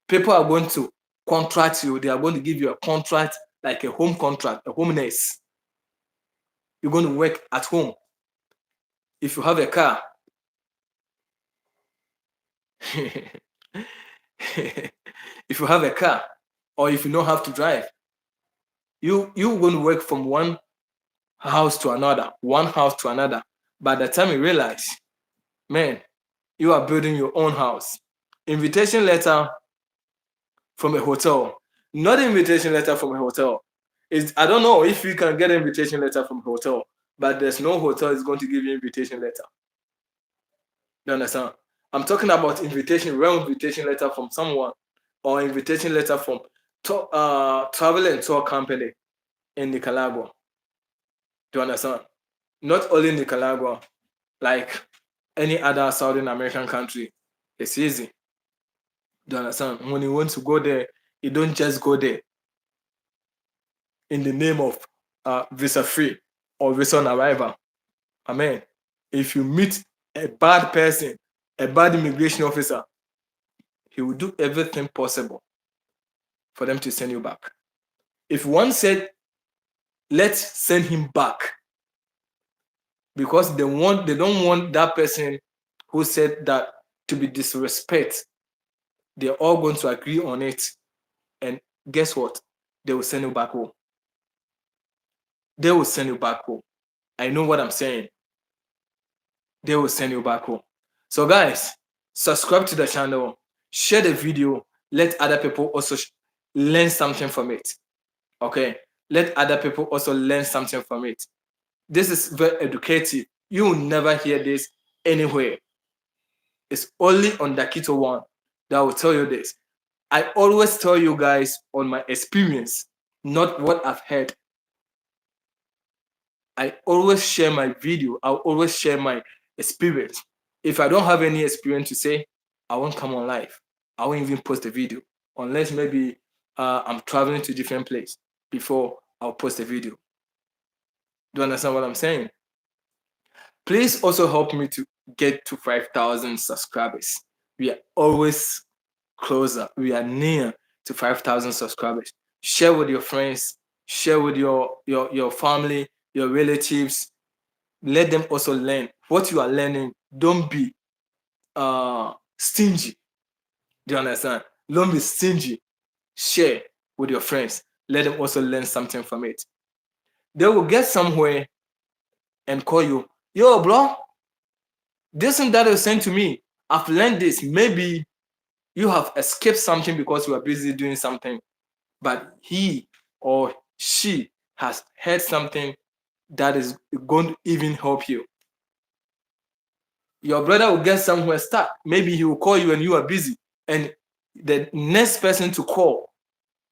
People are going to contract you. They are going to give you a contract, like a home contract, a home nurse. You're going to work at home. If you have a car, if you have a car, or if you don't have to drive, you're going to work from one house to another, one house to another. By the time you realize, man, you are building your own house. Invitation letter from a hotel, not invitation letter from a hotel. I don't know if you can get an invitation letter from hotel, but there's no hotel is going to give you invitation letter. You understand? I'm talking about real invitation letter from someone, or invitation letter from travel and tour company in Nicaragua. Do you understand? Not only Nicaragua, like any other Southern American country, it's easy. Do you understand? When you want to go there, you don't just go there in the name of visa free or visa on arrival. Amen. If you meet a bad person, a bad immigration officer, he will do everything possible for them to send you back. If one said, let's send him back, because they don't want that person who said that to be disrespect, they're all going to agree on it. And guess what? They will send you back home. They will send you back home. I know what I'm saying. They will send you back home. So guys, subscribe to the channel, share the video, let other people also learn something from it. Okay? Let other people also learn something from it. This is very educative. You will never hear this anywhere. It's only on DARKITO 1 that will tell you this. I always tell you guys on my experience, not what I've heard. I always share my video. I'll always share my experience. If I don't have any experience to say, I won't come on live. I won't even post a video unless maybe I'm traveling to a different place before I'll post a video. Do you understand what I'm saying? Please also help me to get to 5,000 subscribers. We are always closer. We are near to 5,000 subscribers. Share with your friends. Share with your family, your relatives. Let them also learn what you are learning. Don't be stingy. Do you understand? Don't be stingy. Share with your friends. Let them also learn something from it. They will get somewhere and call you, yo, bro, this and that was sent to me. I've learned this. Maybe you have escaped something because you are busy doing something, but he or she has heard something that is going to even help you. Your brother will get somewhere stuck. Maybe he will call you and you are busy. And the next person to call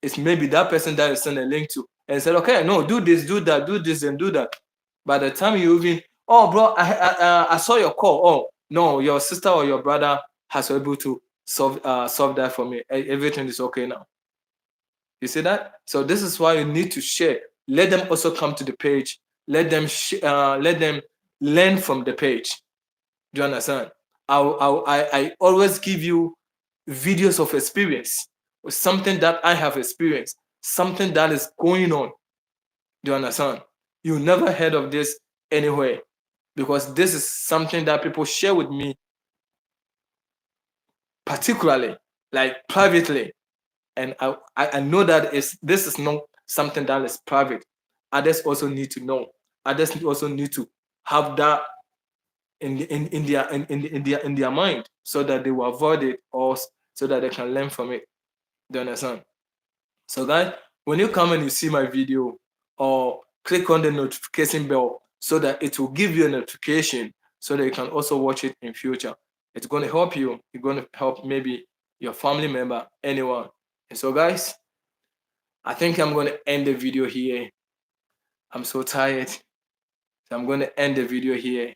is maybe that person that you send a link to and said, okay, no, do this, do that, do this, and do that. By the time you even, oh, bro, I saw your call. Oh, no, your sister or your brother has been able to solve that for me. Everything is okay now. You see that? So this is why you need to share. Let them also come to the page. Let them learn from the page. Do you understand? I always give you videos of experience, something that I have experienced, something that is going on. Do you understand? You never heard of this anywhere, because this is something that people share with me, particularly, like privately. And I know that this is not something that is private. Others also need to know. Others also need to have that in their mind, so that they will avoid it, or so that they can learn from it. Do you understand? So guys, when you come and you see my video, or click on the notification bell so that it will give you a notification, so that you can also watch it in future. It's going to help you. It's going to help maybe your family member, anyone. And so guys, I think I'm going to end the video here. I'm so tired. So I'm going to end the video here.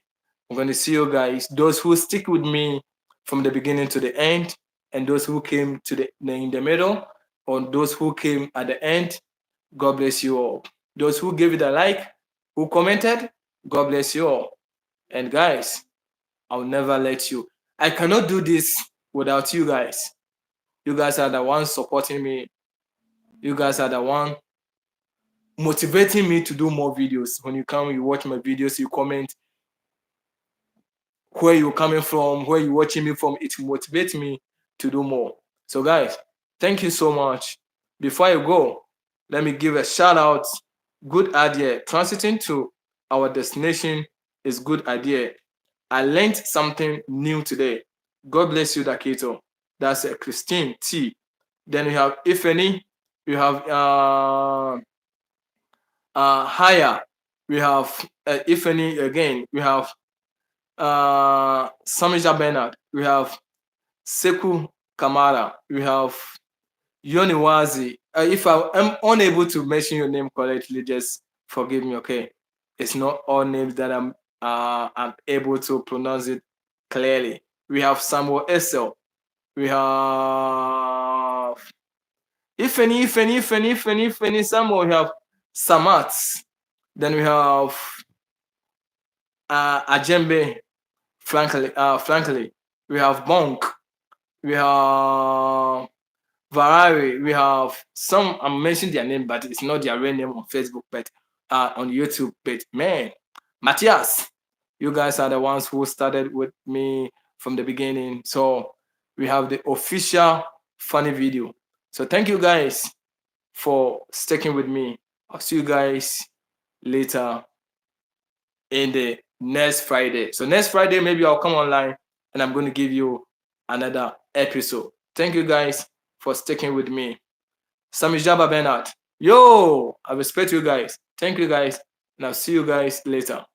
I'm going to see you guys, those who stick with me from the beginning to the end, and those who came to in the middle, or those who came at the end. God bless you all. Those who gave it a like, who commented, God bless you all. And guys, I'll never let you. I cannot do this without you guys. You guys are the ones supporting me. You guys are the one motivating me to do more videos. When you come, you watch my videos, you comment where you're coming from, where you're watching me from. It motivates me to do more. So guys, thank you so much. Before I go, let me give a shout out. Good idea. Transiting to our destination is good idea. I learned something new today. God bless you, DARKITO. That's a Christine T. Then we have Ifeni. We have Higher. We have if any again. We have Samija Bernard. We have Seku Kamara. We have Yoniwazi. If I am unable to mention your name correctly, just forgive me, okay? It's not all names that I'm able to pronounce it clearly. We have Samuel Essel. We have if any Samuel. We have Samat. Then we have Ajembe, frankly. We have Bonk. We have Varari. We have some, I'm mentioning their name, but it's not their real name on Facebook, but on YouTube. But man, Matthias, you guys are the ones who started with me from the beginning. So we have the official funny video. So thank you guys for sticking with me. I'll see you guys later in the next Friday. So next Friday, maybe I'll come online and I'm going to give you another episode. Thank you guys for sticking with me. Sami Jaba Bernard. Yo, I respect you guys. Thank you guys. And I'll see you guys later.